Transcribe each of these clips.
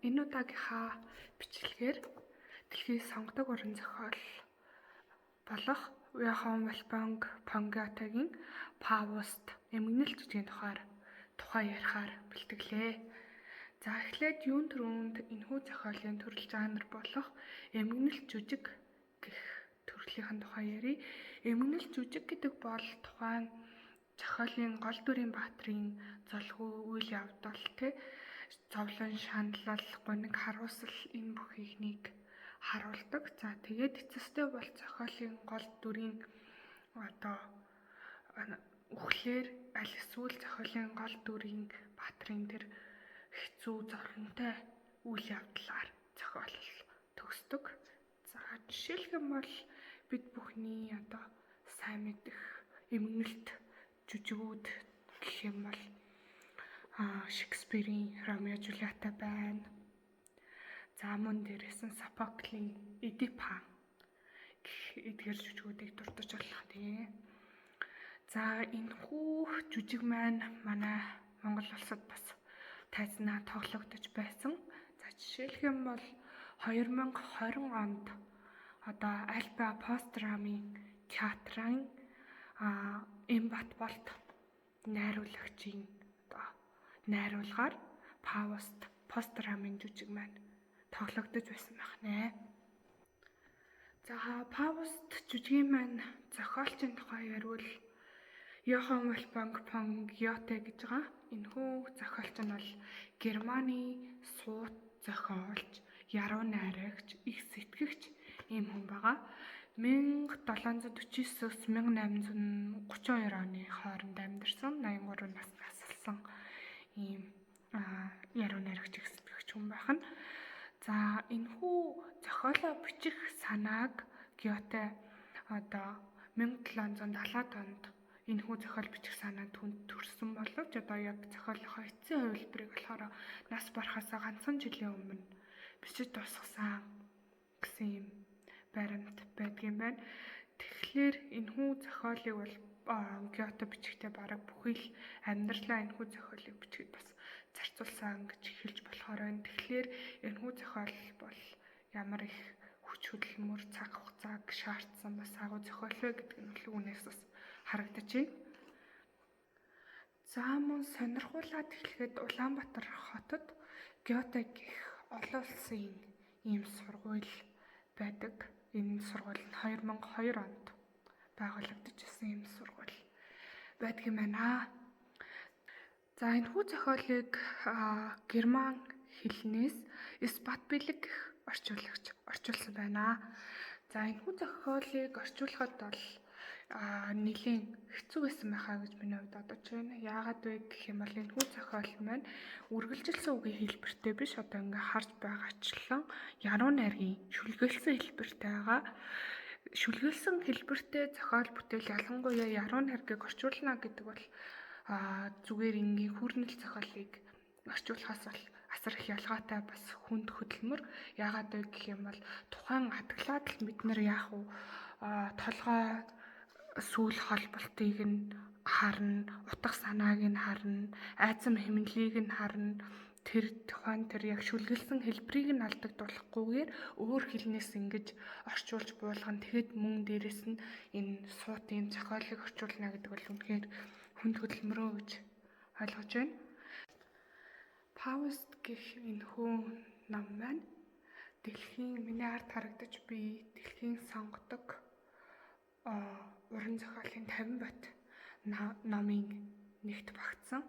Энэ удаагийнхаа бичлэгээр дэлхийд сонгодог уран зохиол болох Johann Wolfgang von Goethe-гийн Фауст эмгэнэл жүжигний тухай ярихаар бэлтгэлээ. За эхлээд юун төрөнд энэхүү зохиолын төрөл жанр болох эмгэнэл жүжиг гэх төрлийнхэн тухай ярив. Эмгэнэл жүжиг гэдэг бол тухайн зохиолын гол дүрийн баатрын золгүй үйл явдал зовлон, шаналл, гуниг харуулсал энэ бүхнийг харуулдаг. За тэгээд эцэстээ бол зохиолын гол дүрийн үхлээр аль эсвэл зохиолын гол дүрийн баатрын тэр хэцүү зовлонтой үйл явдлаар зохиол төгсдөг. За жишээлх юм бол бид бүхний сайн мэдэх эмгэнэлт жүжигүүд гэх юм бол Шекспирийн Ромео Жулиета байна. За мөн дээрээс нь Софоклийн Эдипан гэх эдгээр жүжигүүдийг дурдж болох тийм. За энэхүү жүжиг маань манай Монгол улсад бас тайзнаа тоглогдож байсан. За жишээлх юм бол 2020 онд Альба Пострамын театрын Эмбат Болт найруулагчийн найруулгаар Фауст Пострамын жүжиг маань тоглогдож байсан байна. За Фауст жүжигийн маань зохиолчийн тухай ярил Johann Wolfgang von Goethe гэж байгаа. Энэхүү зохиолч нь бол Германы суут зохиолч, яруу найрагч, их сэтгэгч ийм хүн байгаа. 1749-с 1832 оны хооронд амьдарсан 83 нас насалсан ийм яруу найрагч их сэтгэгч хүн байх нь. За энэхүү зохиолоо бичих санааг Goethe 1770-ад онд энэхүү зохиол бичих санаа түнд төрсөн боловч яг зохиолынхоо эцсийн хувилбарыг болохоор нас барахаас ганцхан жилийн өмнө бичиж дуусгасан гэсэн юм баримт байдгийн байна. Тэгэхээр энэхүү зохиолыг бол Goethe бичихтэй бараг бүхий л амьдралаа энэхүү зохиолыг бичихэд бас зарцуулсан гэж хэлж болохоор байна. Тэгэхээр энэхүү зохиол бол ямар их хүч хөдөлмөр, цаг хугацааг шаардсан бас агуу зохиол вэ гэдэг нь бол үүнээс бас харагдаж байна. За мөн сонирхуулаад хэлэхэд Улаанбаатар хотод Goethe гэх олон улсын ийм сургууль байдаг. Энэ сургууль нь 2002 онд байгуулагдчихсан ийм сургууль байдаг юм байна. За энэхүү зохиолыг герман хэлнээс Спатбилэг гэх орчуулагч орчуулсан байна. За энэхүү зохиолыг орчуулахад бол нэлийн хэцүү байсан байхаа гэж миний хувьд бодож байна. Яагаад вэ гэх юм бол энэхүү зохиол маань үргэлжилсэн үгийн хэлбэртэй биш, ингээ харж байгаачлан яруу найргийн шүлгэлсэн хэлбэртэй байгаа. Шүлгэлсэн хэлбэртэй зохиол бүтээл ялангуяа яруу найргийг орчуулна гэдэг бол зүгээр ингийн хүрнэл зохиолыг орчуулахаас бол асар их ялгаатай бас хүнд хөдөлмөр. Яагаад вэ гэх юм бол тухайн атгалаад л бид нар толгой сүүл холболтыг нь харна, утга санааг нь харна, айцам хэмнэлийг нь харна. Тэр тухайн яг шүлгэлсэн хэлбэрийг нь алдагдуулахгүйгээр өөр хэлнээс ингэж орчуулж буулгана. Тэгэхэд мөн дээрэс нь энэ суутын зохиолыг орчуулна гэдэг бол үнэхээр хүнд хөдөлмөрөө гэж ойлгож байна. Фауст гэх энэхүү ном маань миний ард харагдаж буй дэлхийн сонгодог уран зохиолын 50 бот номын нэгт багтсан.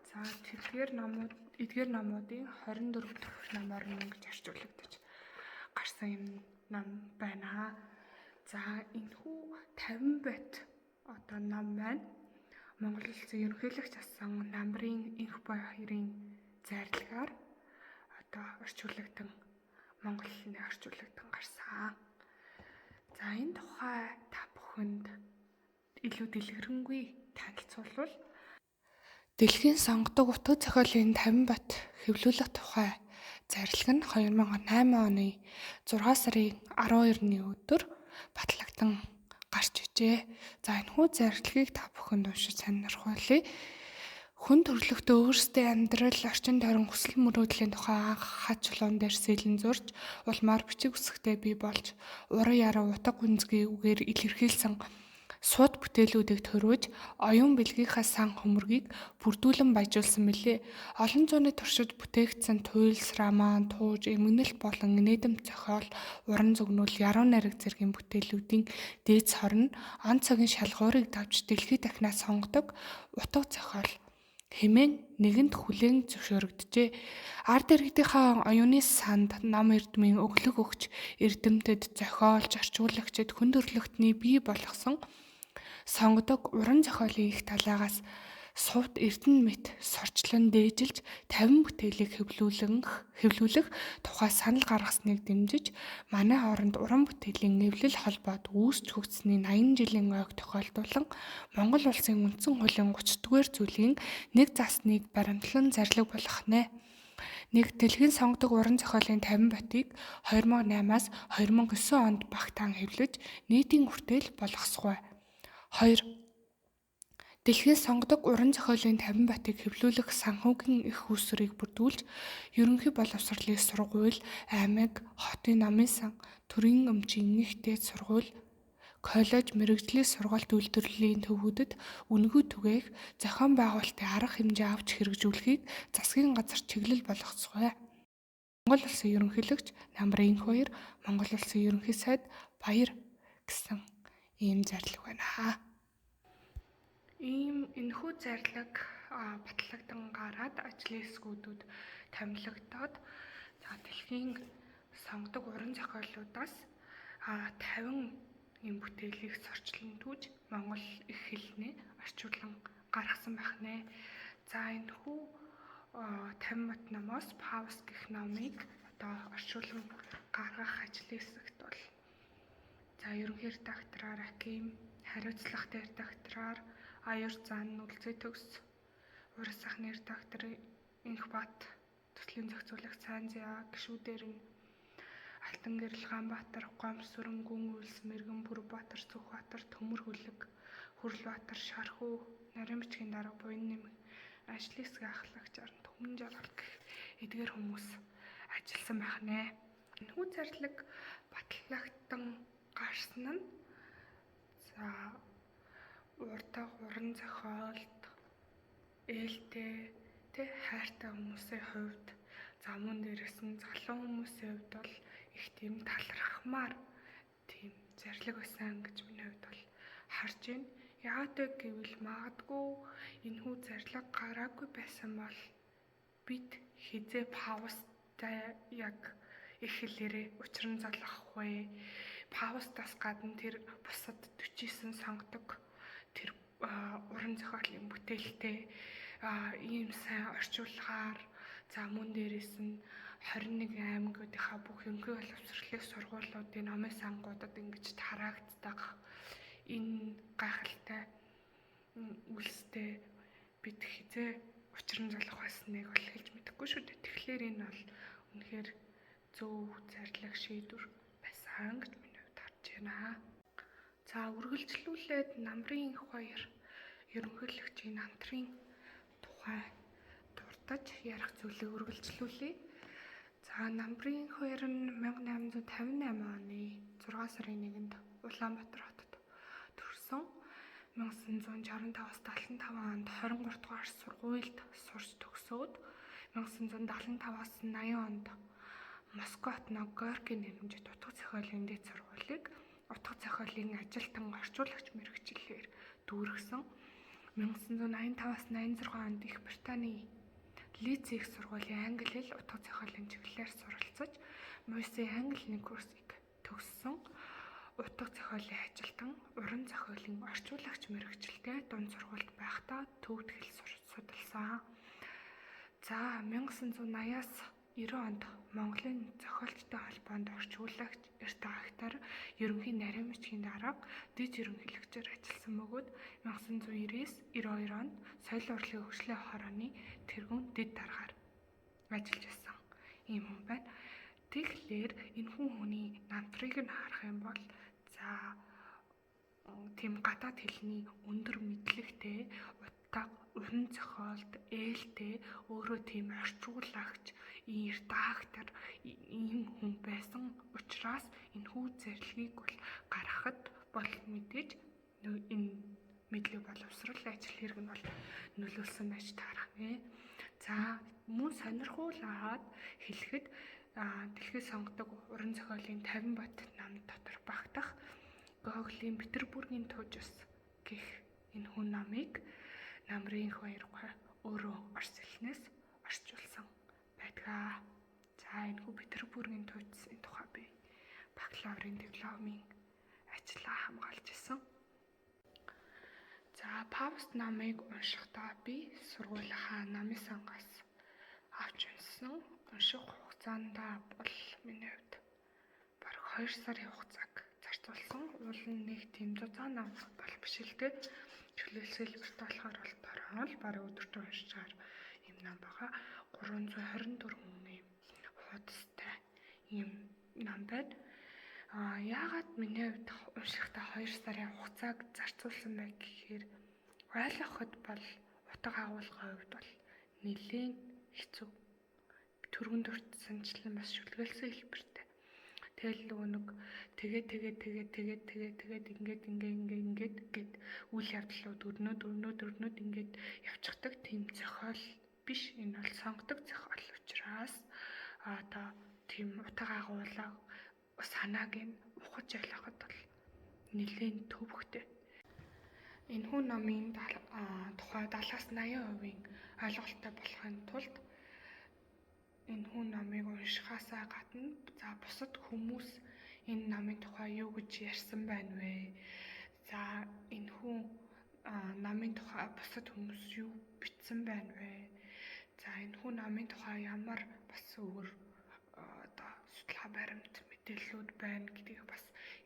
За эдгээр номуудын 24 дэх номоор ингэж орчуулагдаж гарсан юм ном байна. За энэхүү 50 бот ном маань Монгол Улсын ерөнхийлөгч асан намрын энх буй хоёрын зайрлагаар орчуулагдсан Монгол хэлээр орчуулагдсан гарсан. За энэ тухай та бүхэнд илүү дэлгэрэнгүй танилцуулбал дэлхийн сонгодог утга зохиолын 50 бот хэвлүүлэх тухай зарлиг нь 2008 оны 6 сарын 12-ны өдөр батлагдсан гарч ижээ. За энэхүү зарлигийг та бүхэнд уншиж сонирхуулъя. Хүн төрөлхтөө өөрсдөө амьдрал, орчин тойрон хүсэл мөрөөдлийн тухай анх хад чулуун дээр сэлэн зурж, улмаар бичиг үсэгтэй бий болж, уран яруу утга гүнзгий үгээр илэрхийлсэн сууд бүтээлүүдийг төрөөж, оюун бэлгийнхаа сан хөмөргийг бүрдүүлэн баяжуулсан мэлээ. Олон зууны туршид бүтээгдсэн туйлс, роман, тууж, эмгэнэлт болон инээдэм зохиол, уран зөгнөл, яруу найраг зэргийн бүтээлүүдийн дээд сор нь он цагийн шалгуурыг давж дэлхий дахинаа сонгодог утга зохиол хэмээн нэгэнд хүлээн зөвшөөрөгджээ. Ард иргэдийнхээ оюуны санд нам эрдмийн өглөг өгч эрдэмтэд, зохиолч, орчуулагчид хүн төрөлхтний бий болгосон сонгодог уран зохиолын их талаагаас сувд эрдэнэ мэт сорчлон дээжилж 50 бүтээлийг хэвлүүлэх тухай санал гаргасныг дэмжиж манай хооронд уран бүтээлийн эвлэл холбоод үүсч хөгжсөний 80 жилийн ойг тохиолдуулан Монгол улсын үндсэн хуулийн 30-р зүйлийн нэг засныг баримтлан зарлиг болгох нэ. Нэг дэлхийн сонгодог уран зохиолын 50 батыг 2008-аас 2009 онд багтаан хэвлэж нийтийн хүртээл болгосгүй. 2. Дэлхийд сонгодог уран зохиолын 50 батыг хэвлүүлэх санхүүгийн их үүсвэрийг бүрдүүлж, ерөнхий боловсролын сургууль, аймаг, хотын намын сан, төрийн өмчийн их дээд сургууль, коллеж, мэргэжлийн сургалт үйлдвэрлэлийн төвүүдэд үнэгүй түгээх, зохион байгуулалтын арга хэмжээ авч хэрэгжүүлэхийг засгийн газар чиглэл болгоцгоё. Монгол Улсын ерөнхийлөгч Намрын энх баяр, Монгол Улсын ерөнхий сайд Баяр гэсэн ийм зарлиг байна. Ийм энэхүү зарлиг батлагдсан гараад ажлын хэсгүүдүүд томилогдоод дэлхийн сонгодог уран зохиолуудаас 50 ийм бүтээлийг сорчлон түүж Монгол их хэлний орчуулан гаргасан байх нэ. За энэхүү 50 бат номоос Фауст гэх номыг одоо орчуулан гаргах ажлын хэсэгт бол ерөнхий редактораар Аким, хариуцлагатай редактораар Аяр зан, үлзий төгс, уран сайхны редактор Энхбат, төслийн зохицуулагч Цаанзиа, гишүүдээр нь Алтан гэрэл Ганбаатар, Гомс сүрэн, Гүн үйлс, Мэргэн Бүрбаатар, Сүхбаатар, Төмөр хүлэг, Хүрлбаатар, Шархүү, нарийн бичгийн дарга буян нэмэг, ажлын хэсгийн ахлагч Аран Түмэн жаргал гэх эдгээр хүмүүс ажилласан байх нэ. Энэхүү зарлиг батлагдсан гарсан нь уртаг уран зохиолт ээлтэй хайртай хүмүүсийн хувьд мөн дээрээс нь залуу хүмүүсийн хувьд бол их тийм талархмаар тийм зарлиг байсан гэж миний хувьд бол харж байна. Яагаад гэвэл магадгүй энэхүү зарлиг гараагүй байсан бол бид хизээ Фаусттай яг их хэлээрээ учран залгах вэ? Фаустаас гадна тэр бусад 49 сонгодог тэр уран зохиолын бүтээлтэй ийм сайн орчуулгаар мөн дээрээс нь 21 аймагуудынхаа бүх ерөнхий боловсролын сургуулиудын номын сангуудад ингэж тараагддаг энэ гайхалтай үлстэй бид хизээ учран залгах байсныг бол хэлж мэдэхгүй шүү дээ. Тэгэхээр энэ бол үнэхээр зөв зарлиг шийдвэр байсан гэж миний хувьд харж байна. Үргэлжлүүлээд Намрын энх баяр ерөнхийлөгчийн намтрын тухай дурдж ярих зүйлийг үргэлжлүүлье. Намрын энх баяр нь 1858 оны 6 сарын 1-нд Улаанбаатар хотод төрсөн. 1965-аас 75 онд 23 дугаар сургуульд сурч төгсөөд 1975-аас 80 онд Москва хотно Горькийн нэрмжит утга зохиолын дэд сургуулийг утга зохиолын ажилтан орчуулагч мэргэжлээр дүүргэсэн. 1985-аас 86 онд Их Британий Лидс их сургуулийн англи хэл утга зохиолын чиглэлээр суралцаж, Мойсийн англи хэлний курсыг төгссөн. Утга зохиолын ажилтан, уран зохиолын орчуулагч мэргэжилтэй дунд сургуульд байхдаа төвд хэл судалсан. 1980-аас 90 онд Монголын зохиолчтой холбоонд орчуулагч, редактор, ерөнхий нарийн бичгийн дарга, дэд ерөнхийлөгчөөр ажилласан бөгөөд 1990-ээс 92 онд соёлын урлагийн хөгжлийн хорооны тэргүүн дэд даргаар ажиллаж байсан ийм хүн байна. Тэгэхээр энэ хүний намтрыг нь харах юм бол тийм гадаад хэлний өндөр мэдлэгтэй уран зохиолд ээлтэй өөрөө тийм орчуулагч, редактор ийм хүн байсан учраас энэхүү зарилгыг бол гаргахад бол мэдээж энэ мэдлэг боловсрол ажил хэрэг нь бол нөлөөлсөн байж таарах нэ. За мөн сонирхуулаад хэлэхэд дэлхийд сонгодог уран зохиолын 50 бат нам дотор багтах Гоголийн Петербургийн туужас гэх энэ хүн намыг намрын хоёргой өөрөө орс хэлнээс орчуулсан байдгаа. За энэхүү Петербургийн туужсын тухай би бакалаврын дипломын ажлаа хамгаалж исэн. За Фауст намыг уншихдаа би сургуулийнхаа намын сангаас авч уншсан. Унших хугацаандаа бол миний хувьд бараг 2 сарын хугацааг зарцуулсан. Уул нь нэг тийм зузаан нам бол биш л дээ. Чөлөөлсөл болохоор бол тороо л бараг өдөртөө уншичаар юм нам байгаа. 324 хүний хуудастай юм нам байна. Яагаад миний хувьд уншихдаа 2 сарын хугацааг зарцуулсан бэ гэхээр ойлгоход бол утга агуулгын хувьд бол нэлээд хэцүү. Түргэн дурдсанчлан бас шүлгэлсэн хэлбэртэй. Тэгэл нэг тэгээд ингээд үйл явдлууд өрнөд ингээд явчихдаг тийм зохиол биш. Энэ бол сонгодог зохиол учраас одоо тийм утга агуулга санааг нь ухаж ойлгоход бол нэлээд төвөгтэй. Энэхүү намын тухай 70-80% ойлголттой болохын тулд энэхүү намыг уншихаасаа гадна за бусад хүмүүс энэ намын тухай юу гэж ярьсан байна вэ? За энэхүү намын тухай бусад хүмүүс юу бичсэн байна вэ? За энэхүү намын тухай ямар бас өөр одоо судалгаа баримт мэдээллүүд байна гэдгийг бас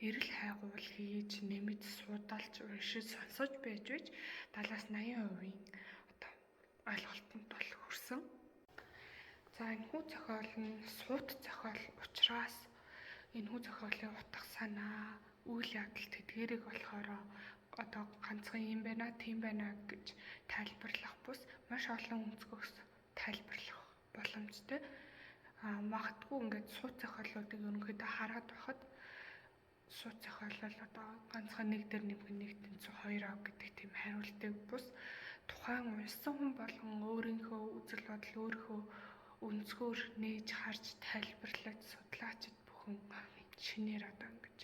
эрэл хайгуул хийж нэмж судалж уншиж сонсож байж 70-80% одоо ойлголтод бол хүрсэн. За энэхүү зохиол нь суут зохиол учраас энэхүү зохиолын утга санаа, үйл явдал тэдгэрийг болохоор одоо ганцхан юм байна, тийм байна гэж тайлбарлах бус маш олон өнцгөөс тайлбарлах боломжтой. Магадгүй ингээд суут зохиолуудыг ерөнхийдөө хараад байхад суут зохиол бол одоо ганцхан нэг дээр нэмэх 1/2 гэдэг тийм хариултыг бус тухайн уншсан хүн болгон өөрийнхөө үзэл бодол өөрийнхөө өнцгөр нээж харж тайлбарлаж судлаачид бүхэн шинээр одоо ингэж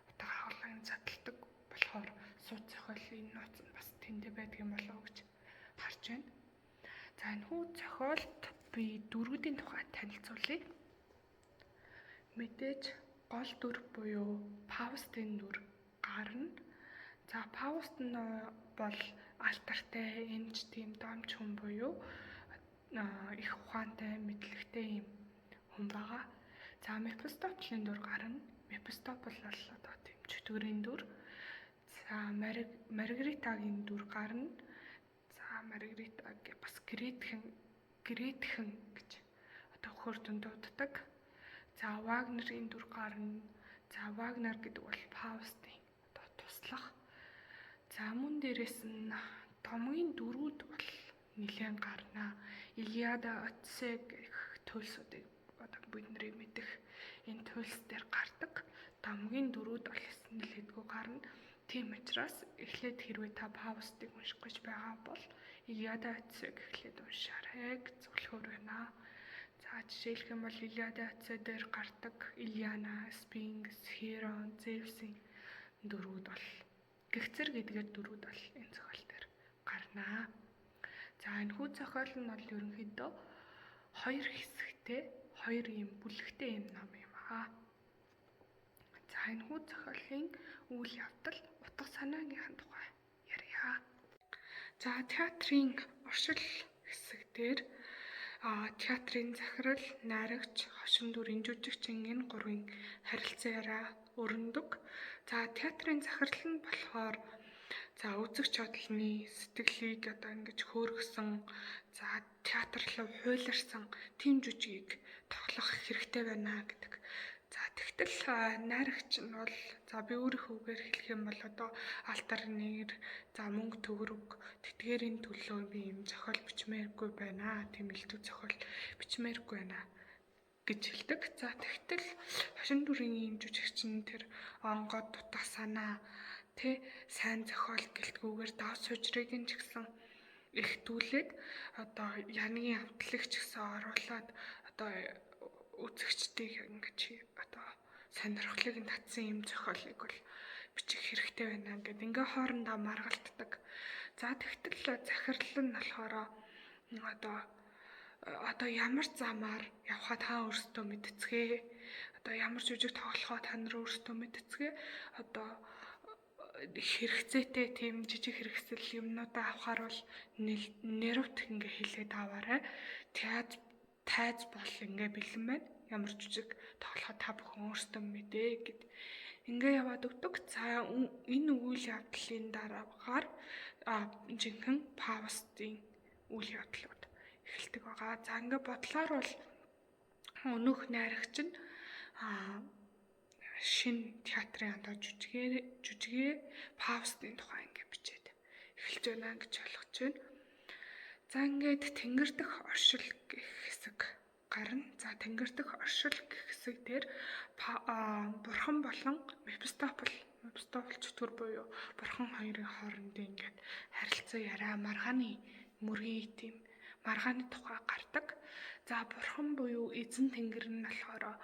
утга агуулгын задалдаг болохоор суут зохиолын нууц нь бас тэндэ байдгийн болов уу гэж харж байна. За энэхүү зохиолт би дөрвүүдийн тухай танилцуулъя. Мэдээж гол дүр буюу Фаустын дүр гарна. За Фауст нь бол алтартай энж тийм домч хүн буюу их ухаантай мэдлэгтэй юм хүн байгаа. За Мефистофелийн дүр гарна. Мефистофел бол одоо тийм чөтгөрийн дүр. За Маргаритагийн дүр гарна. За Маргаритаг бас Гретхен гэж одоо хөр дундууддаг. За Вагнерийн дүр гарна. За Вагнер гэдэг бол Фаустын одоо туслах. За мөн дээрэс нь томгийн дөрүүд бол нэлээд гарна. Илиада, Одиссей гэх туйлсуудыг одоо бид нарыг мэдэх энэ туйлс дээр гардаг. Томгийн дөрүүд бол нэлээдгүй гарна. Тийм учраас эхлээд хэрвээ та Фаустыг унших гэж байгаа бол Илиада, Одиссей гэхлээр уншаарай гэж зөвлөхөр байна. За жишээлх юм бол Илиада, Одиссей дээр гардаг Илиана, Спинкс, Херон, Зевсийн дөрүүд бол гэгцэр гэдгээр дөрүүд бол энэ зохиол дээр гарна. За энэхүү зохиол нь бол ерөнхийдөө 2 хэсэгтэй, 2 юм бүлэгтэй юм ном юм аа. За энэхүү зохиолын үйл явдал утга санаагийн тухай ярья. За театрын оршил хэсэг дээр театрын захирал, найрагч, хошин дүрийн жүжигчин энэ 3-ын харилцан яриа өрнөдөг. За театрын захирал нь болохоор за үзэгч бодлын сэтгэлийг одоо ингэж хөөргсөн, за театрлав хуйларсан тийм жүжигийг тоглох хэрэгтэй байна гэдэг. За тэгтэл найрагч нь бол за би өөрийнхөөгээр хэлэх юм бол одоо алтар нэр, за мөнгө төгрөг тэдгээрийн төлөө би юм зохиол бичмээргүй байна. Тийм элдв зохиол бичмээргүй байна гэж хэлдэг. За тэгтэл хошин дүрийн ийм жүжигчин тэр онгод дутах санаа сайн зохиол гэлтгүүгээр дав сужрыг нь ч гэсэн ихтүүлээд одоо яны амтлагч гэсэн оруулаад одоо үзэгчдийг ингэж одоо сонирхлыг нь татсан юм зохиолыг бол бичих хэрэгтэй байна гэдэг ингээ хоорондоо маргалддаг. За тэгтэл захирал нь болохоор одоо ямар замаар явхаа та өөрсдөө мэдцгээ. Одоо ямар жүжиг тоглохоо та нар өөрсдөө мэдцгээ. Одоо хэрэгцээтэй тийм жижиг хэрэгсэл юмнуудаа авахар бол нэрвт ингээ хэлээд аваарай. Тайз бол ингээ бэлэн байна. Ямар жүжиг тоглохоо та бүхэн өөрсдөө мэдээ гэд ингээ яваад өгдөг. За энэ үйл явдлын дараагаар жинхэнэ Фаустын үйл явдлууд эхэлдэг байгаа. За ингээ бодлоор бол өнөөх найрагч нь шинэ театрын одоо жүжигээ Фаустын тухай ингээ бичээд эхэлж байна гэж ойлгож байна. За ингээд тэнгэр дэх оршил гэх хэсэг гарна. За тэнгэр дэх оршил гэх хэсэг дээр бурхан болон Мефистофел чөтгөр буюу бурхан хоёрын хоорондын ингээд харилцаа яриа маргааны мөргийн тийм маргааны тухай гардаг. За бурхан буюу эзэн тэнгэр нь болохоор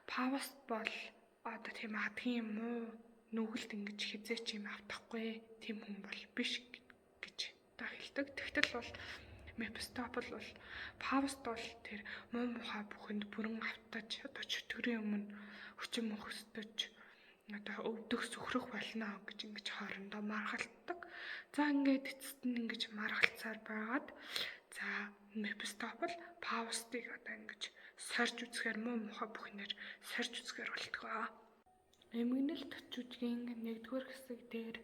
Фауст бол одоо тийм адгийн юм уу нүгэлд ингэж хизээч юм автахгүй тийм хүн бол биш гэж та хэлдэг. Тэгтэл бол Мефистофел бол Фауст бол тэр муу мухай бүхэнд бүрэн автаж одоо чөтгөрийн өмнө хүчин мөхсдөж одоо өвдөх сүхрэх болно гэж ингэж хоорондоо маргалддаг. За ингээд эцэст нь ингэж маргалцаар байгаад за Мефистофел Фаустыг одоо ингэж сорж үзэхээр муу мухай бүхнээр сорж үзэхээр болтгоо. Эмгэнэлт жүжигийн 1-р хэсэг дээр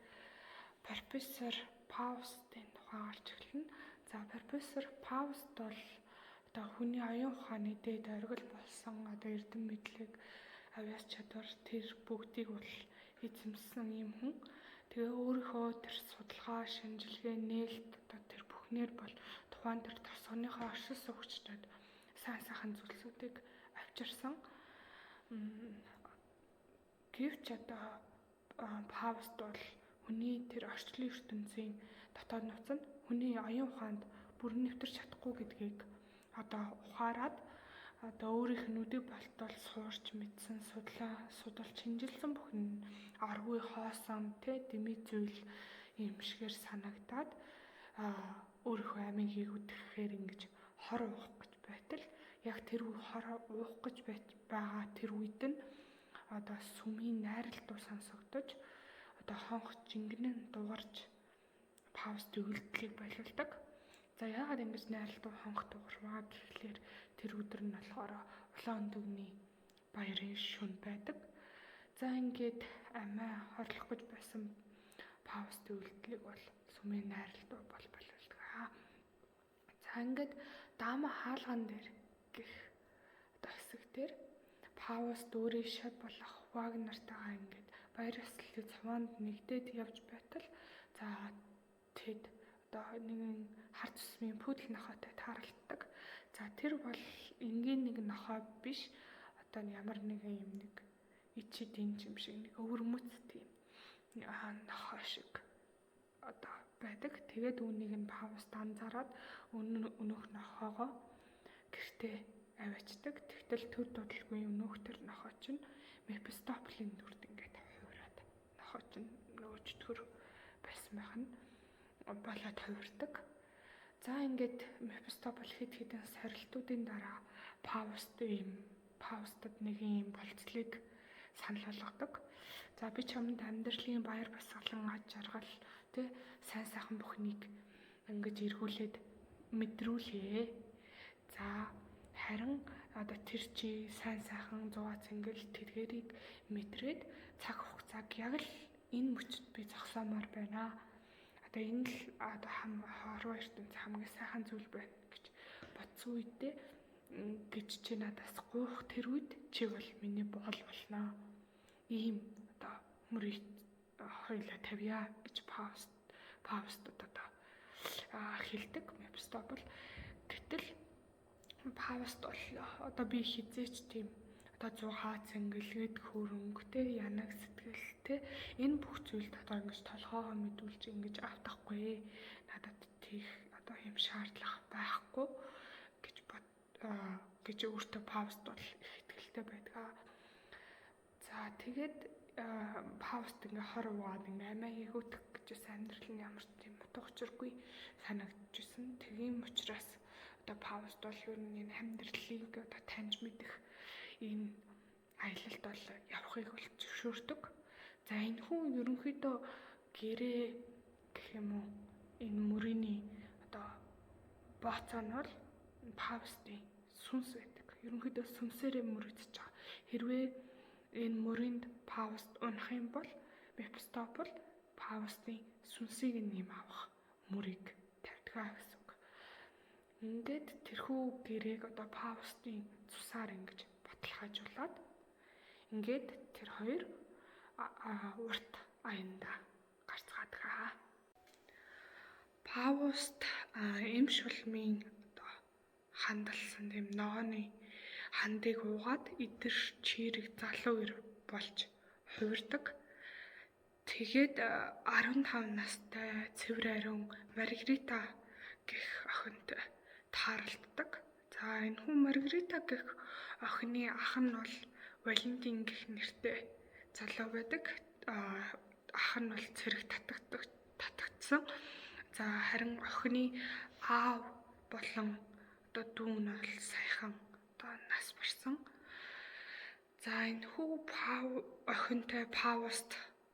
профессор Фаустын тухай гарч эхэлнэ. За профессор Фауст бол одоо хүний оюун ухааны дээд оргил болсон одоо эрдэм мэдлэг авяас чадвар тэр бүгдийг бол эзэмсэн юм хүн. Тэгээ өөрийнхөө тэр судалгаа, шинжилгээ, нээлт одоо тэр бүхнээр бол тухайн тэр тосгоныхоо оршил суугчдад сайн сайхан зүйлсүүдийг авчирсан. Гэвч одоо Фауст бол хүний тэр орчлон ертөнцийн дотоод нууцнд хүний оюун ухаанд бүрэн нэвтэрч чадахгүй гэдгийг одоо ухаарад одоо өөрийнх нь үдэг болтол суурч мэдсэн судалж шинжилсэн бүхэн аргүй хоосон дэмий зүйл юм шигээр санагдаад өөрийнхөө амийг хийгүтгэхээр ингэж хор уух гэж байтал яг тэр хор уух гэж байгаа тэр үед нь одоо сүмийн найралтуу сонсогдож одоо хонх жингэнэн дугарч Фауст өгөлдлийг боловлдог. За яагаад ингэж найралтуу хонх дугарваа гэхлээр тэр өдөр нь болохоор улаан дүгний баярын шөнө байдаг. За ингээд амиа хорлох гэж байсан Фаустын өгөлдлийг бол сүмийн найралтуу боловлдог. За ингээд Дама хаалган дээр гэх одоо хэсэг дээр Фауст өөрийн шод болох Вагнертайгаа ингээд баяр ёслолын цуванд нэгдээд явж байтал за тэд одоо нэгэн хар тусмын пүүдл нохойтой тааралддаг. За тэр бол энгийн нэг нохой биш одоо ямар нэгэн юм нэг ичид энэ юм шиг нэг өвөрмөц тийм нохой шиг одоо байдаг. Тэгээд үүнийг нь Фауст анзаараад өнөөх нохойгоо гэртээ аваачдаг. Тэгтэл төр дудалгүй өнөөх төр нохой чинь Мефистофелийн дүрд ингээд хуураад нохой чинь нөгөө чөтгөр байсан байх нь болоод хувирдаг. За ингээд Мефистофел хэд хэдэн сорилтуудын дараа Фаустад нэг юм болцлыг санал болгодог. За би чамд амьдралын баяр баясгалан аж аргал сайн сайхан бүхнийг ингэж эргүүлээд мэдрүүлээ. За харин одоо тэр чи сайн сайхан зугаа цэнгэл тэргэрийг мэдрээд цаг хугацааг яг л энэ мөчөд би зогсоомоор байна. Одоо энэ л одоо хорвоо ертөнц хамгийн сайхан зүйл байна гэж бодсон үедээ гэж чи надаас гуйх тэр үед чи бол миний боол болно. Ийм одоо мөрийг хоёлаа тавья гэж Фаустад одоо хэлдэг Мефистофел. Гэтэл Пауст бол одоо би хизээч тийм одоо 100 цэнгэлгэд хөрөнгө те янаг сэтгэл те энэ бүх зүйлд одоо ингэж толгоогоо мэдүүлж ингэж автахгүй надад тийх одоо юм шаардлага байхгүй гэж гэж өөртөө Пауст бол их итгэлтэй байдаг. За тэгээд Пауст ингээ хор уугаад ингээ амиа хийгүүтэх гэж амьдрал нь ямар ч тийм утга учиргүй санагдчихсэн. Тийм учраас одоо Пауст бол юу нэг амьдралыг одоо таньж мэдэх энэ аялалд бол явахыг бол зөвшөөрдөг. За энэ хүн ерөнхийдөө гэрээ гэх юм уу энэ мөрөний одоо бооцоо нь бол Паустын сүнс байдаг. Ерөнхийдөө сүнсээрээ мөрөгдөж байгаа. Хэрвээ энэ мөрөнд Пауст унах юм бол Мефистофел Паустын сүнсийг нэм авах мөрийг тавьдгаа гэсэн үг. Ингээд тэрхүү гэрээг одоо Паустын цусаар ингэж баталгаажуулаад ингээд тэр хоёр урт аянда гарцгаадгаа. Пауст эм шулмын одоо хандалсан тийм ногооны хандыг уугаад идэр чирэг залуу ир болж хувирдаг. Тэгээд 15 настай цэвэр ариун Маргарита гэх охинт тааралддаг. За энэ хүн Маргарита гэх охины ах нь бол Валентин гэх нэртэй залуу байдаг. Ах нь бол цэрэг татагдсан. За харин охины аав болон одоо дүү нь бол саяхан одоо нас барсан. За энэ хүү охинтой Пауст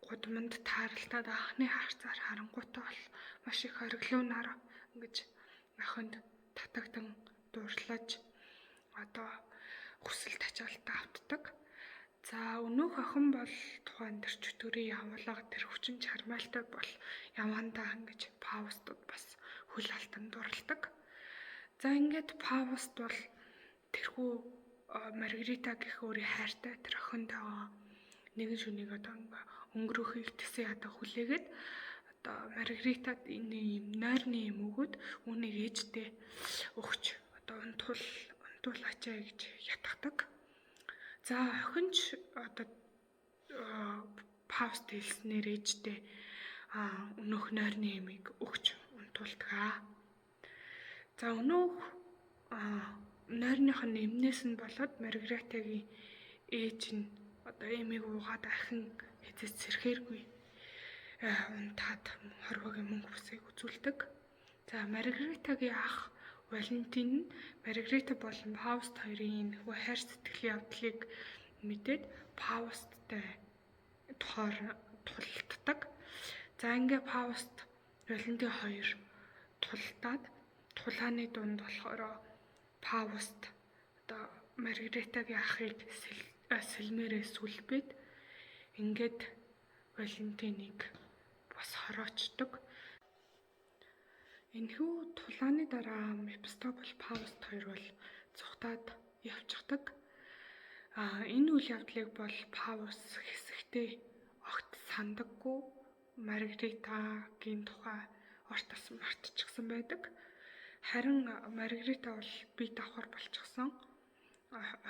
гудамд тааралдаад анхны харцаар харангуйтай бол маш их хориглоонаар ингэж охинд татагдан дуурлаж одоо хүсэл тачаалтаа автдаг. За өнөөх охин бол тухайн тэр чөтгөрийн явуулга тэр хүчин чармайлтай бол явандаа ингэж Паустод бас хөл алтан дурладаг. За ингээд Пауст бол тэрхүү Маргарита гэх өөрийн хайртай тэр охинтойгоо нэгэн шөнийг одоо өнгөрөхийг тэсээ одоо хүлээгээд одоо Маргаритад энэ юм нойрны юм өгөөд үүнийг ээжтэй өгч одоо унтуулаачаа гэж ятгадаг. За охинч одоо Пауст хэлснээр ээжтэй өнөөх нойрны юмыг өгч унтуулдаг. За өнөөх нойрных нь эмнээс нь болоод Маргаритагийн ээж нь одоо эмийг уугаад ахин хэзээ сэрхээргүй унтаад хорвогийн мөнгө бүсийг үзүүлдэг. За Маргаритагийн ах Валентин нь Маргарита болон Пауст хоёрын хайр сэтгэлийн явдлыг мэдээд Паусттай тулалддаг. За ингээ Пауст Валентин хоёр тулалдаад тулааны дунд болохоор Пауст одоо Маргаритагийн ахыг сэлмээрээ сүлбээд ингээд Валентиныг бас хороочдог. Энэхүү тулааны дараа Мефистофел Пауст хоёр бол зүхтаад явчихдаг. Энэ үйл явдлыг бол Пауст хэсэгтээ огт сандаггүй Маргаритагийн тухай ортос мартчихсан байдаг. Харин Маргарита бол бие давхар болчихсон.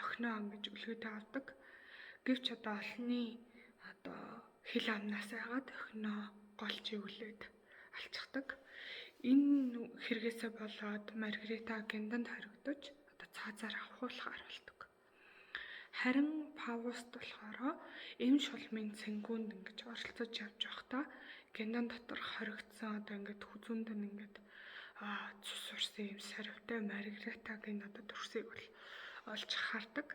Охиноо ингэж үлгээдээ авдаг. Гэвч одоо олонний одоо хил амнаас айгаад охиноо голж ивлээд алчдаг. Энэ хэрэгээсээ болоод Маргарита гинданд хоригдож одоо цаазаар авахуулахаар болдог. Харин Пауст болохоор эм шулмын цэнгүүнд ингэж оролцож явж байхдаа гиндан дотор хоригдсон одоо ингээд хүзүүнд нь ингээд цус урсан юм сорвтой Маргаритагийн одоо төрсийг бол олж хардаг.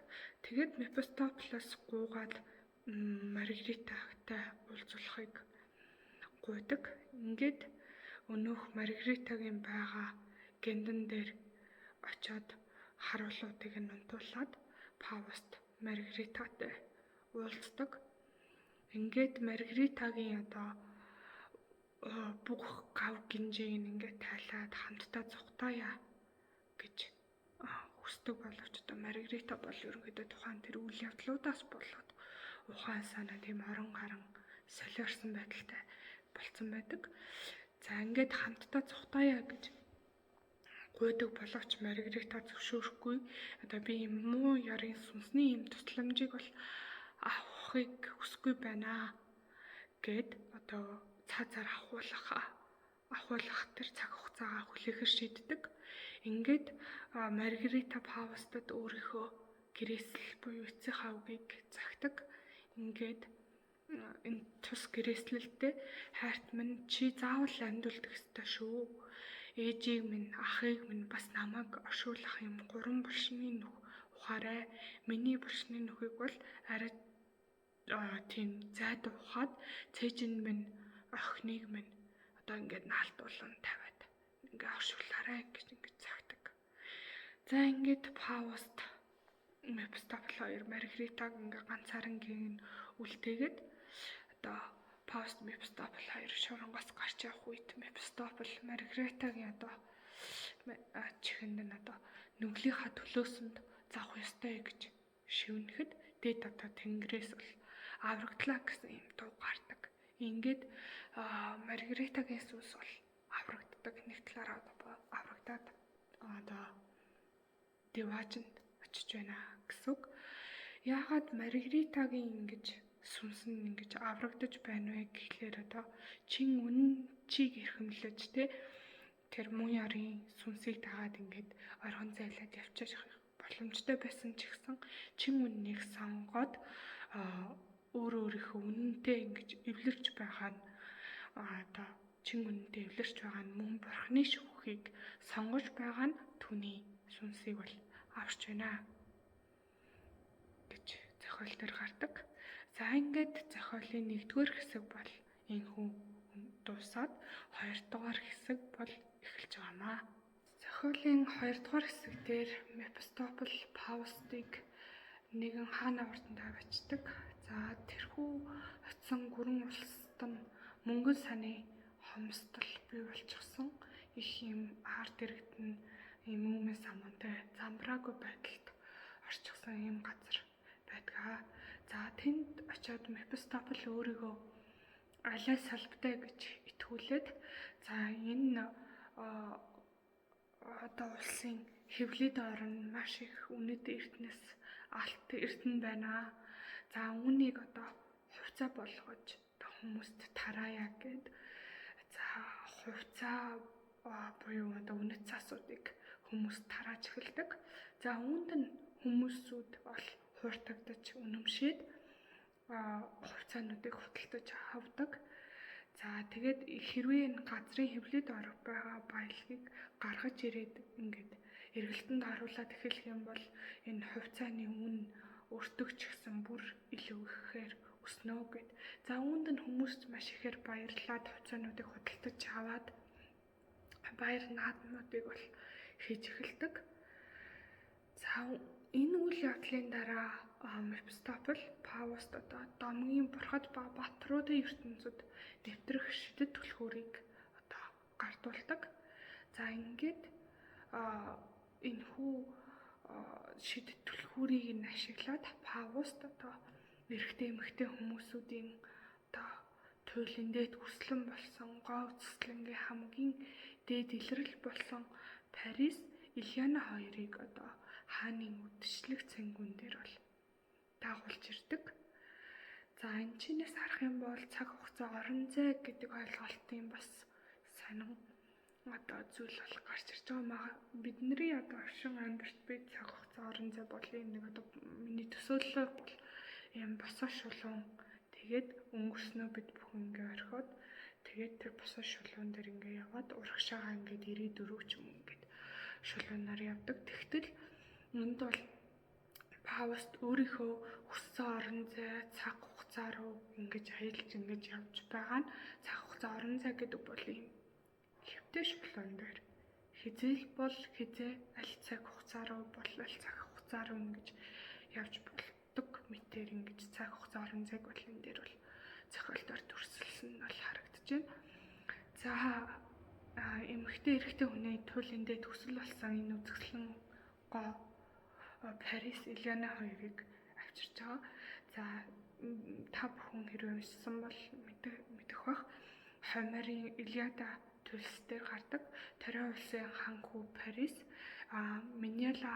Тэгээд Мефистофелоос гуугаад Маргаритатай уулзуулахыг гуйдаг. Ингээд өнөөх Маргаритагийн байгаа гиндан дээр очиод харуулуудыг нь унтуулад Пауст Маргаритатай уулздаг. Ингээд Маргаритагийн одоо бүх гав гинжийг ингээд тайлаад хамтдаа зугатаая гэж хүсдэг боловч одоо Маргарита бол ерөнхийдөө тухайн тэр үйл явдлуудаас болоод ухаан санаа тийм орон гарan солиорсон байдалтай болцсон байдаг. За ингээд хамтдаа цухтаая гэж гуйдаг боловч Маргарита зөвшөөрөхгүй. Одоо би юм муу ярын сүнсний юм тусламжийг бол авахыг хүсэхгүй байна гэд одоо цаазаар ахуулах тэр цаг хугацаагаа хүлээхээр шийддэг. Ингээд Маргарита Паустад өөрийнхөө гэрээсэл буюу эцсийнхээ үгийг загтаг. Ингээд энэ тус гэрээслэлтэй хайрт минь чи заавал амьдулдаг ёстой шүү. Ээжийг минь, ахыг минь бас намайг оршуулах юм 3 булшны нүх ухаарай. Миний булшны нүхийг бол арай тийм зайд ухаад цээжин минь охиныг минь одоо ингээд наалт болон тавиад ингээд оршуулаарай гэж ингээд цагдаг. За ингээд Пауст Мефистофел хоёр Маргаритаг ингээд ганцааран гин үлдээгээд одоо Пауст Мефистофел хоёр шоронгоос гарч явах үед Мефистофел Маргаритагийн одоо чихэнд нь одоо нүглийнхаа төлөөсөнд завах ёстой гэж шивнэхэд дээд одоо тэнгэрээс бол аврагдлаа гэсэн юм дуу гардаг. Ингээд Маргаритагийн сүнс бол аврагддаг. Нэг талаараа аврагдаад одоо Деважинд очиж байна гэсэн үг. Яагаад Маргаритагийн ингэж сүнс нь ингэж аврагдаж байна вэ гэхлээр одоо чин үнэн чиг эрхэмлэж тэр муу ярын сүнсийг дагаад ингээд орхон зайлаад явчих боломжтой байсан ч гэсэн чин үннийг сонгоод өөрийнхөө үнэнтэй ингэж эвлэрч байгаа нь одоо чин үнэнтэй эвлэрч байгаа нь мөн бурхны шүүхийг сонгож байгаа нь түүний сүнсийг бол авч байна гэж зохиол дээр гардаг. За ингээд зохиолын 1-р хэсэг бол энэхүү дуусаад 2-р хэсэг бол эхэлж байгаамаа. Зохиолын 2-р хэсэг дээр Мефистофел Паустыг нэгэн хаана урдан тавьчихдаг. За тэрхүү очисон гүрэн улсад нь мөнгөн саны хомсдол бий болчихсон их юм арт иргэдэн юм өмнө самантай замбраагүй байдалд орчихсон юм газар байдгаа. За тэнд очиод Мефистофел өөрийгөө алай салбтай гэж итгүүлээд за энэ одоо улсын хэвлэд орн маш их үнэт эрдэнэс алт эрдэнэ байна. За үүнийг одоо хувьцаа болгож хүмүүст тараая гэд за хувьцаа буюу одоо үнэт цаасуудыг хүмүүст тарааж эхэлдэг. За үүнд нь хүмүүсүүд бол хууртагдаж үнэмшээд хувьцаануудыг худалдаж авдаг. За тэгээд хэрвээ энэ газрын хэвлэд орох байгаа баялагийг гаргаж ирээд ингээд эргэлтэнд харуулад эхлэх юм бол энэ хувьцааны үн өртөг ч гэсэн бүр илүү ихээр өснө гэд. За үүнд нь хүмүүс маш ихээр баярлаад хувьцаануудыг худалдаж аваад баяр наадмуудыг бол хийж эхэлдэг. За энэ үйл явдлын дараа Мефистофел Пауст одоо домгийн бурхад ба батруудын ертөнцид нэвтрэх шидэт түлхүүрийг одоо гардуулдаг. За ингээд энэхүү шидэт түлхүүрийг нь ашиглаад Пауст одоо эрэгтэй эмэгтэй хүмүүсүүдийн одоо туйлын дээд хүслэн болсон гоо цэцлэнгийн хамгийн дээд илрэл болсон Парис Ильяна хоёрыг одоо хааны үдшилэг цэнгүүн дээр бол дагуулж ирдэг. За энэ чинээс харах юм бол цаг хугацаа орон зай гэдэг ойлголтын бас сонин одоо зүйл бол гарч ирж байгаа. Бидний одоо оршин амьдарч буй цаг хугацаа орон зай бол нэг одоо миний төсөөлөл бол юм босоо шулуун тэгээд өнгөрснөө бид бүхэн ингээ орхиод тэгээд тэр босоо шулуун дээр ингээ яваад урагшаага ингээд 94 ч юм ингээд шулуунаар явдаг. Тэгтэл энд бол Пауст өөрийнхөө хүссэн орон зай цаг хугацаа руу ингэж аялж ингэж явж байгаа нь цаг хугацаа орон зай гэдэг бол юм хэвтэй шулуун дээр хизээл бол хизээ аль цаг хугацаа руу бол аль цаг хугацаа руу ингэж явж болдог мэтэр ингэж цаг хугацаа орон зайг бол энэ дээр бол зохиолдоор төрсөлсөн нь бол харагдаж байна. За эмэгтэй эрэгтэй хүний туйлын дээд төсөл болсон энэ үзэсгэлэн гоо Парис Ильяна хоёрыг авчирч байгаа. За та бүхэн хэрвээ уншсан бол мэдэх бах. Хомерын Илиада төлс дээр гардаг. Тариа улсын хан хүү Парис Минела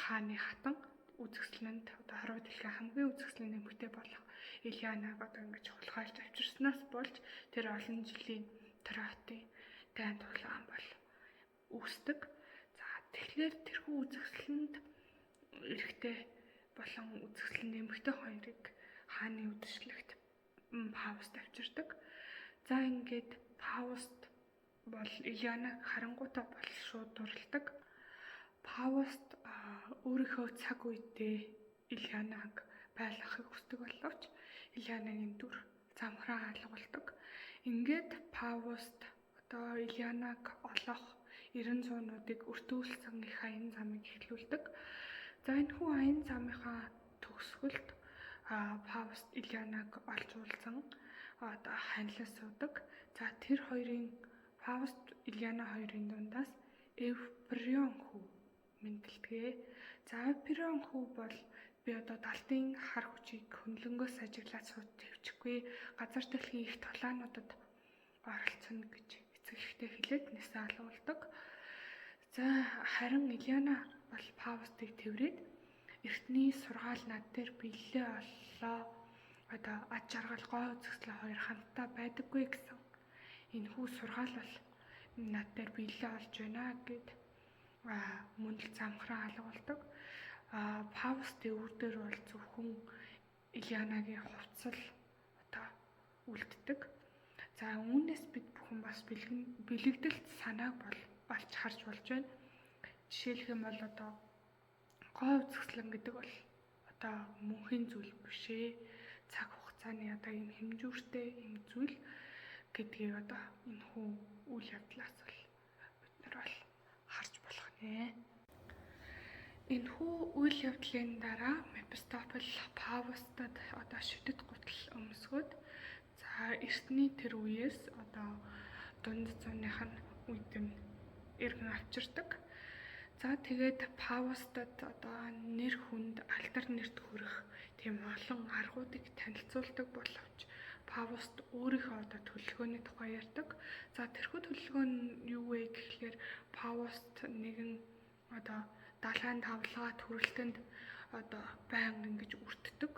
хааны хатан үзэсгэлэнд одоо хорвоо дэлхийн хамгийн үзэсгэлэн эмэгтэй болох Ильянаг одоо ингэж хулгайлж авчирснаас болж тэр олон жилийн Тройтын дайн тулаан бол үүсдэг. За тэгэхээр тэрхүү үзэсгэлэнд эрэхтэй болон үзэсгэлэн эмэгтэй хоёрыг хааны үдэшлэгт Фауст авчирдаг. За ингээд Фауст бол Ильянаг харангуйтаа бол шууд дурладаг. Фауст өөрийнхөө цаг үедээ Ильянаг байлгахыг хүсдэг боловч Ильянагийн дүр замхраа алгуулдаг. Ингээд Фауст одоо Ильянаг олох 90 зуунуудыг өртөөлсөн их аян замыг эхлүүлдэг. За энэхүү аян замынхаа төгсгөлд Фауст Ильянаг олж уулзан одоо ханилан суудаг. За тэр хоёрын Фауст Ильяна хоёрын дундаас Эвприон хүү мэндэлдэгэ. За Эвприон хүү бол би одоо Далдын хар хүчийг хөндлөнгөөс ажиглаад сууд төвчихгүй газар дэлхийн их толаануудад оролцоно гэж эцэг ихтэй хэлээд нэсээ алгуулдаг. За харин Ильяна бол Фаустыг тэврээд эртний сургаал над дээр бэлээ оллоо. Одоо ад жаргал гой үзэсгэлэн хоёр хамтдаа байдаггүй гэсэн энэхүү сургаал бол над дээр бэлээ олж байна гэд мөн л замхраа алгуулдаг. Фауст өвөр дээр бол зөвхөн Ильянагийн хувцал одоо үлддэг. За үүнээс бид бүхэн бас бэлэгдэлт санааг олж харж болж байна. Жишээлх юм бол одоо гой үзэсгэлэн гэдэг бол одоо мөнхийн зүйл биш ээ. Цаг хугацааны одоо ийм хэмжүүртэй ийм зүйл гэдгийг одоо энэхүү үйл явдлаас бол бид нар бол харж болох нэ. Энэхүү үйл явдлын дараа Мефистофел Фаустад одоо шүдэд гутал өмсгөөд за эртний тэр үеэс одоо дунд зууных нь үед нь иргэн авчирдаг. За тэгээд Фаустад одоо нэр хүнд алдар нэрт хүрэх тийм олон аргуудыг танилцуулдаг боловч Фауст өөрийнхөө одоо төлөвлөгөөний тухай ярьдаг. За тэрхүү төлөвлөгөө нь юу вэ гэхээр Фауст нэгэн одоо далайн тавлгаа төрөлтөнд одоо байнга ингэж үртдэг.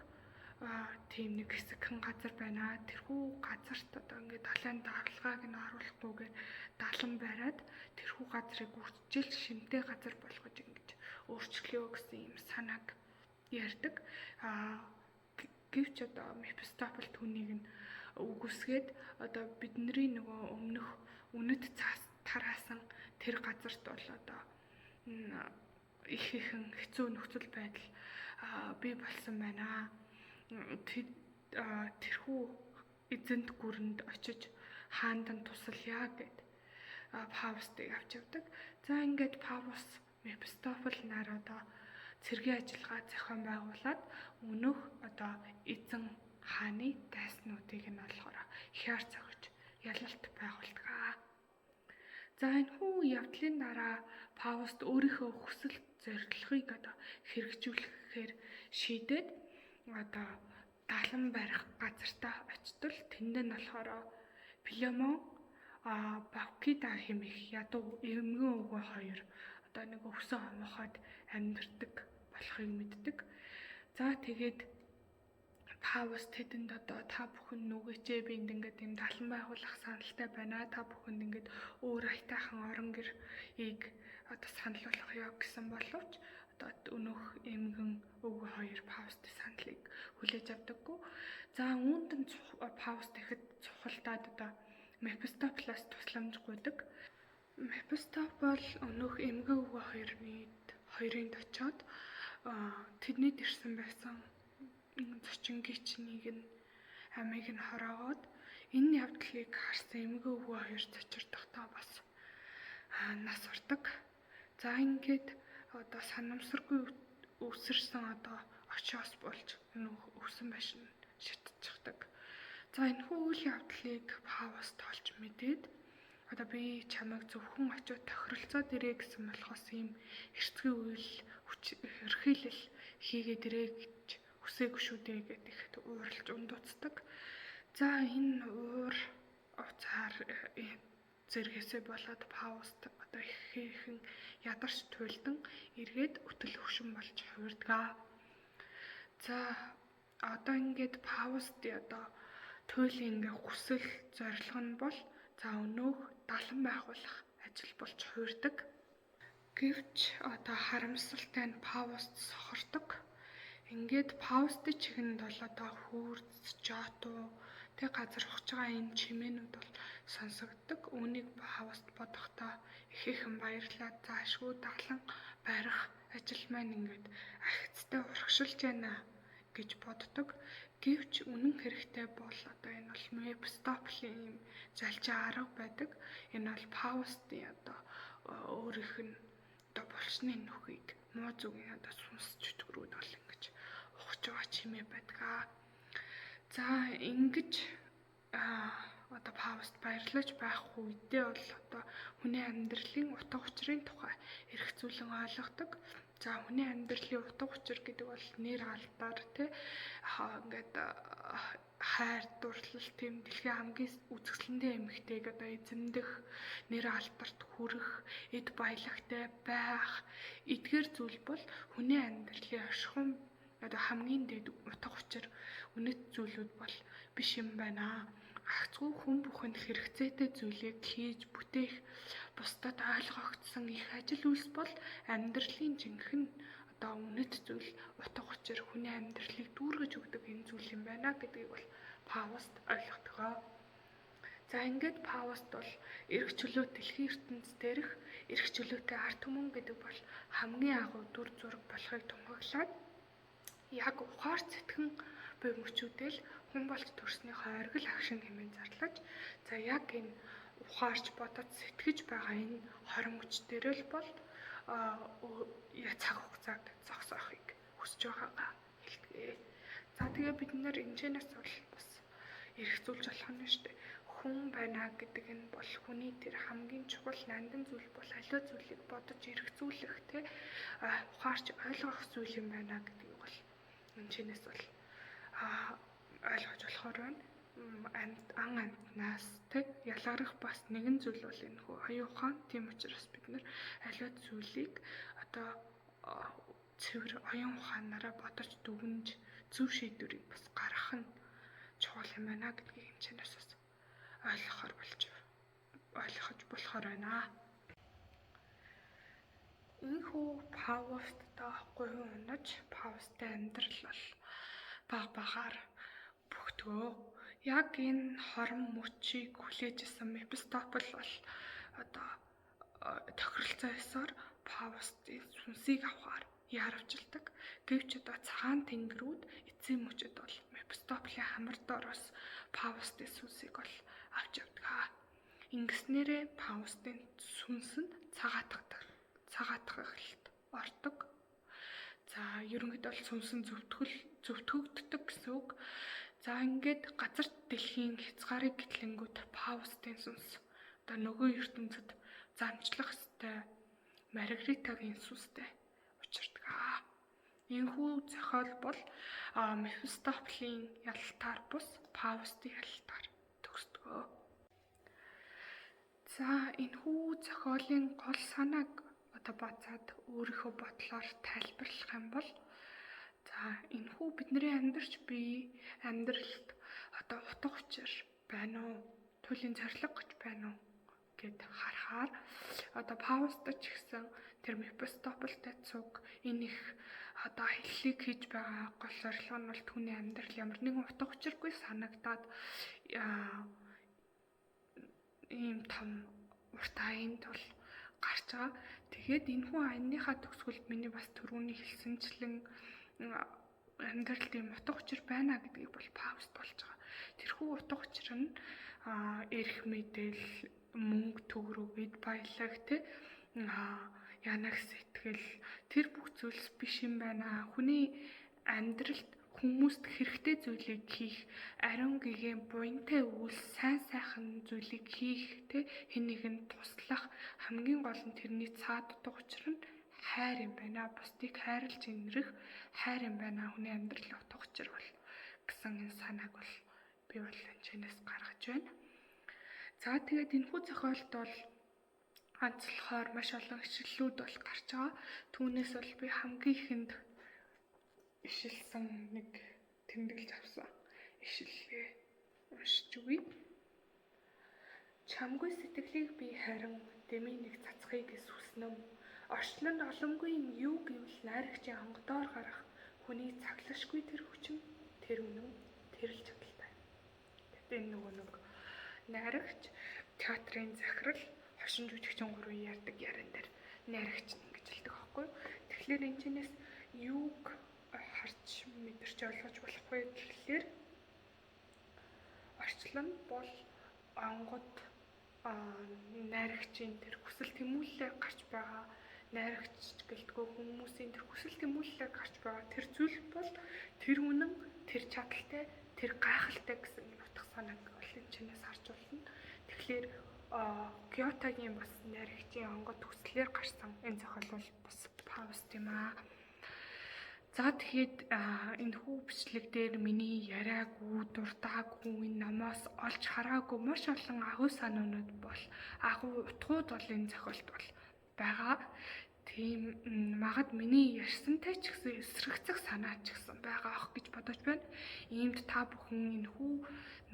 Тийм нэг хэсэгхэн газар байна. Тэрхүү газарт одоо ингээд далайн тавлгааг нь оруулахгүйгээр далан бариад тэрхүү газрыг үртжил шимтэй газар болгож ингэж өөрчлөё гэсэн юм санааг ярьдаг. Гэвч одоо Мефистофел түүнийг нь үгүйсгээд одоо бидний нөгөө өмнөх үнэт тараасан тэр газарт бол одоо их ихэн хэцүү нөхцөл байдал бий болсон байна. Тэрхүү эзэнт гүрэнд очиж хаандан тусалъя гэд Фаустыг авч явдаг. За ингээд Фауст Мефистофел нар одоо цэргийн ажиллагаа зохион байгуулад өнөөх одоо эзэн хааны дайснуудыг нь болохоор хяар цогж ялалт байгуулдаг. За энэхүү явдлын дараа Фауст өөрийнхөө хүсэл зорилгыг одоо хэрэгжүүлэхээр шийдээд одоо далан барих газартаа очтол тэнд нь болохоор Филемон Бавкида хэмээх ядуу эмгэн өвгөө хоёр одоо нэг өвсөн хомохоод амьдардаг болохыг мэддэг. За тэгээд Фауст тэдэнд одоо та бүхэн нүгэчээ биэнд ингээд юм далан байгуулах саналтай байна. Та бүхэнд ингээд өөр аятайхан орон гэрийг одоо саналуулах ёо гэсэн боловч одоо өнөөх эмгэн өвгөө хоёр Фаустын саналыг хүлээж авдаггүй. За үүнд нь Фауст ихэд цухалдаад одоо Мефистофелоос тусламж гуйдаг. Мефистофел өнөөх эмгэн өвгөө хоёрын очоод тэднийд ирсэн байсан зочингичнийг нь амийг нь хороогоод энэ явдлыг харсан эмгэн өвгөө хоёр цочирдохдоо бас нас ордог. За ингээд одоо санамсаргүй өсөрсөн одоо очоос болж өвсөн байшин шатчихдаг. За энэхүү үйл явдлыг Фауст олж мэдээд одоо би чамайг зөвхөн очиод тохиролцоод ирээ гэсэн болохоос ийм эрсдэл үйл ерхийлэл хийгээд ирээ гэж хүсээгүй шүү дээ гэдэг ууралж ундууцдаг. За энэ уур уцаар зэрэгээсээ болоод Фауст одоо ихээхэн ядарч туйлдан эргээд өтөл хөвшин болж хувирдаг. За одоо ингээд Фауст одоо туйлын ингээ хүсэл зорилго нь бол за өнөөх далан байгуулах ажил болж хувирдаг. Гэвч одоо харамсалтай нь Фауст сохордог. Ингээд Фаустын чигэнд бол одоо хүүрц, жоту тэг газар ухаж байгаа энэ чимээнүүд бол сонсогддог. Үүнийг Фауст бодохдоо ихээхэн баярлаад заашгүй далан барих ажил маань ингээд ахицтай урагшилж байна гэж боддог. Гэвч үнэн хэрэгтээ бол одоо энэ бол Мефистофелийн юм залжаа арга байдаг. Энэ бол Фаустын одоо өөрийнх нь одоо булчны нүхийг муу зүгийн одоо сүнс чөтгөрүүд бол ингэж ухаж байгаа чимээ байдаг. За ингэж одоо Фауст баярлаж байх үедээ бол одоо хүний амьдралын утга учирын тухай эргцүүлэн ойлгодог. За хүний амьдралын утга учир гэдэг бол нэр алдар ингээд хайр дурлал тийм дэлхийн хамгийн үзэсгэлэнтэй эмэгтэйг одоо эзэмдэх, нэр алдарт хүрэх, эд баялагтай байх эдгээр зүйл бол хүний амьдралын ашигхан одоо хамгийн дээд утга учир үнэт зүйлүүд бол биш юм байна. Агцгүй хүн бүхэнд хэрэгцээтэй зүйлийг хийж бүтээх, бусдад ойлгогдсон их ажил үйлс бол амьдралын жинхэнэ одоо үнэт зүйл, утга учир, хүний амьдралыг дүүргэж өгдөг энэ зүйл юм байна гэдгийг бол Фауст ойлгодог. За ингээд Фауст бол эрх чөлөө дэлхийн ертөнцийн дээрх эрх чөлөөтэй арт түмэн гэдэг бол хамгийн агуу дүр зураг болохыг тунхаглаад яг ухаар сэтгэн буй мөчүүдэл хүн болж төрснийхөө оргил агшин хэмээн зарлаж за яг энэ ухаарч бодож сэтгэж байгаа энэ хорин мөчтөрөл бол цаг хугацаанд зогсоохыг хүсэж байгаагаа хэлдэг. За тэгээ бид нэр энэчнээс бол бас эргцүүлж болох нь шүү дээ. Хүн байна гэдэг нь бол хүний тэр хамгийн чухал нандин зүйл бол аливаа зүйлийг бодож эргцүүлэх ухаарч ойлгох зүйл юм байна гэдгийг бол энэчнээс бол ойлгож болохоор байна. Ан амтнаас ялгарах бас нэгэн зүйл бол энэ хүү оюун ухаан. Тийм учраас бид нэр аливаа зүйлийг одоо цэвэр оюун ухаанаараа бодож дүгнж зөв шийдвэрийг бас гаргах нь чухал юм байна гэдгийг энэ чанаас бас ойлгож болохоор байна. Энэхүү Фаусттай гуйн унаж Фаустын амьдрал бол багаар бөхтгөө. Яг энэ хорон мөчийг хүлээжсэн Мефистофел бол одоо тохиролцоо ёсоор Фаустын сүнсийг авахар яарвчилдаг. Гэвч одоо цагаан тэнгэрүүд эцсийн мөчөд бол Мефистофелийн хамар доороос Фаустын сүнсийг бол авч явдаг. Ингэснээрээ Фаустын сүнс нь цагаатгалд ордог. За ерөнхийдөө бол сүнс нь зөвтгөгддөг гэсэн үг. За ингээд газар дэлхийн хязгаарыг гэтлэнгүүт Фаустын сүнс одоо нөгөө ертөнцид замчлах ёстой Маргаритагийн сүнстэй учирдаг. Энэхүү зохиол бол Мефистофелийн ялалтаар бус Фаустын ялалтаар төгсдөг. За энэхүү зохиолын гол санааг одоо бацаад өөрийнхөө бодлоор тайлбарлах юм бол за энэхүү бидний амьдарч буй амьдралд одоо утга учир байна уу? Туйлын зорилго гэж байна уу гэд харахаар одоо Фауст ч гэсэн тэр Мефистофелтэй цуг энэ их одоо хэллийг хийж байгаа гол зорилго нь бол түүний амьдрал ямар нэгэн утга учиргүй санагдаад ийм том урт аянд бол гарч байгаа. Тэгээд энэхүү аянныхаа төгсгөлд миний бас түрүүний хэлсэнчлэн амьдралд ийм утга учир байна гэдгийг бол Фауст болж байгаа. Тэрхүү утга учир нь эрх мэдэл, мөнгө төгрөг, эд баялаг янах сэтгэл тэр бүх зүйлс биш юм байна. Хүний амьдралд хүмүүст хэрэгтэй зүйлийг хийх, ариун гэгээн буянтай үйл, сайн сайхан зүйлийг хийх, хэн нэгэнд туслах хамгийн гол нь тэрний цаад утга учир нь хайр юм байна. Бусдыг хайрлж инрэх хайр юм байна. Хүний амьдралын утга учир бол гэсэн энэ санааг бол би бол энэчнээс гаргаж байна. За тэгээд энэхүү зохиолд бол ганцлахаар маш олон ишлэлүүд бол гарч байгаа. Түүнээс бол би хамгийн ихэнд ишилсэн нэг тэмдэглэж авсан ишлэлээ уншиж өгье. Чамгүй сэтгэлийг би харин дэмий нэг цацхыг сүснэм. Орчлон олонгүй юм юу гэвэл найрагчийн онгодоор гарах хүний цаглашгүй тэр хүчин тэр үнэн тэр л чадaltaй. Тэгтээ нэг найрагч театрын захирал хошин жүжигчин гурван ярьдаг яран дээр найрагч ингэж хэлдэг аахгүй. Тэгэхээр энэ чинээс юуг харж мэдэрч ойлгож болох вэ гэхлээр орчлон бол онгод найрагчийн тэр хүсэл тэмүүлэлээ гарч байгаа найрагч гэлтгөө хүмүүсийн тэр хүсэл тэмүүлэлээ гарч байгаа тэр зүйл бол тэр үнэн тэр чадaltaй тэр гайхалтай гэсэн утга санааг бол энэ чинээс харж болно. Тэгэхээр Гётагийн бас найрагчийн онгод хүслээр гарсан энэ зохиол бол бас Фауст юм аа. За тэгэхэд энэхүү бичлэг дээр миний яриаггүй, дуртаагүй, энэ номоос олж хараагүй маш олон агуу санаанууд бол агуу утгууд бол энэ зохиолт бол байгаа. Тийм магад миний ярьсантай ч гэсэн эсрэгцэх санаа ч гэсэн байгаа ах гэж бодож байна. Иймд та бүхэн энэхүү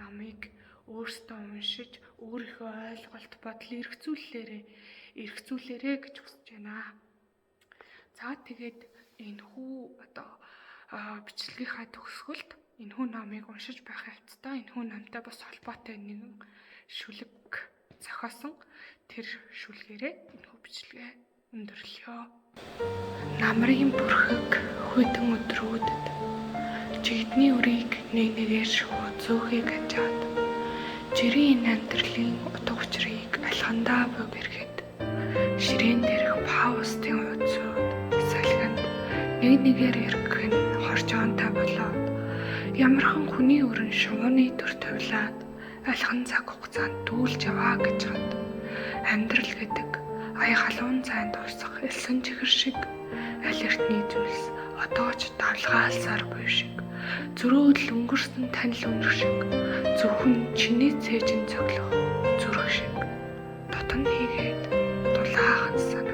номыг өөрсдөө уншиж, өөрийнхөө ойлголт бодол эргцүүлээрэй гэж хүсэж байна. За тэгээд энэхүү бичлэгийнхаа төгсгөлд энэхүү номыг уншиж байх явцдаа энэхүү номтой бас холбоотой нэгэн шүлэг зохиосон тэр шүлгээрээ энэхүү бичлэгээ өндөрлөё. Намрын бүрхэг хөдөн өдрүүдэд чигдний үрийг нэгээр шууд зөөхийг хажаад жирийн амьдралын утга учирыг алхандаа буг ирэхэд ширээн дээрх Фаустын утсууд салхинд нэгээр эргэх нь хоржоонтой болоод ямархан хүний өрн шувууны төр тавилаад алхан цаг хугацаанд дүүлж яваа гэж хад амьдрал гэдэг ая халуун цайнд усах элсэн чихэр шиг аль эртний зүйлс одоо ч давлгаалсаар буй шиг зөрөөд өнгөрсөн танил өнөр шиг зөвхөн чиний цээжин цоглох зүрх шиг дотн хийгээд дулаахан сан